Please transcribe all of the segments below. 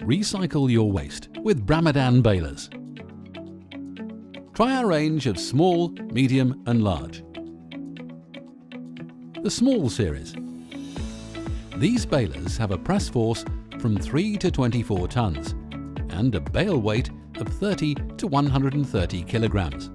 Recycle your waste with Bramadan balers. Try our range of small, medium and large. The small series. These balers have a press force from 3 to 24 tons and a bale weight of 30 to 130 kilograms.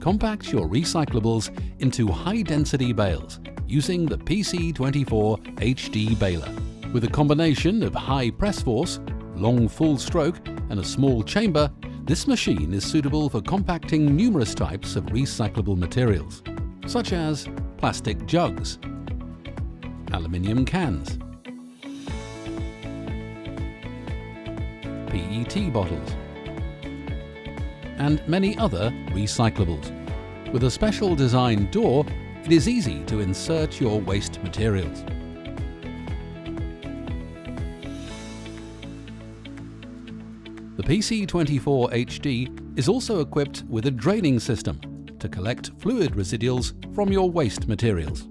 Compact your recyclables into high-density bales using the PC24 HD baler. With a combination of high press force, long full stroke and a small chamber, this machine is suitable for compacting numerous types of recyclable materials, such as plastic jugs, aluminium cans, PET bottles, and many other recyclables. With a special designed door, it is easy to insert your waste materials. The PC24 HD is also equipped with a draining system to collect fluid residuals from your waste materials.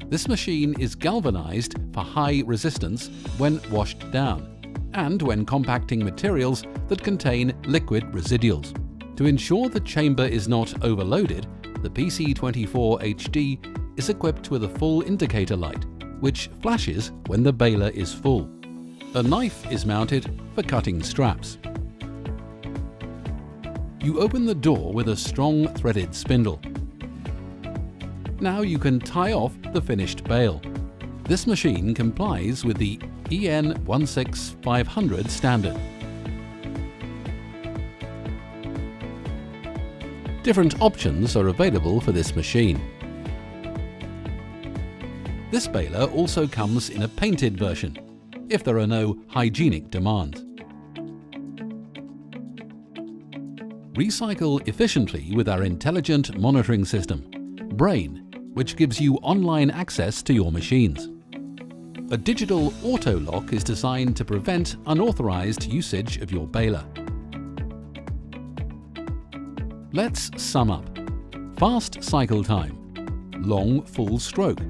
This machine is galvanized for high resistance when washed down and when compacting materials that contain liquid residuals. To ensure the chamber is not overloaded, the PC24 HD is equipped with a full indicator light, which flashes when the baler is full. A knife is mounted for cutting straps. You open the door with a strong threaded spindle. Now you can tie off the finished bale. This machine complies with the EN 16500 standard. Different options are available for this machine. This baler also comes in a painted version, if there are no hygienic demands. Recycle efficiently with our intelligent monitoring system, Brain, which gives you online access to your machines. A digital auto lock is designed to prevent unauthorized usage of your baler. Let's sum up. Fast cycle time, long full stroke.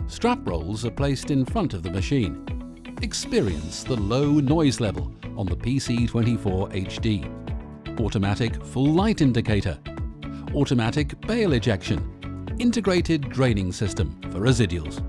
Strap rolls are placed in front of the machine. Experience the low noise level on the PC24 HD. Automatic full light indicator. Automatic bale ejection. Integrated draining system for residuals.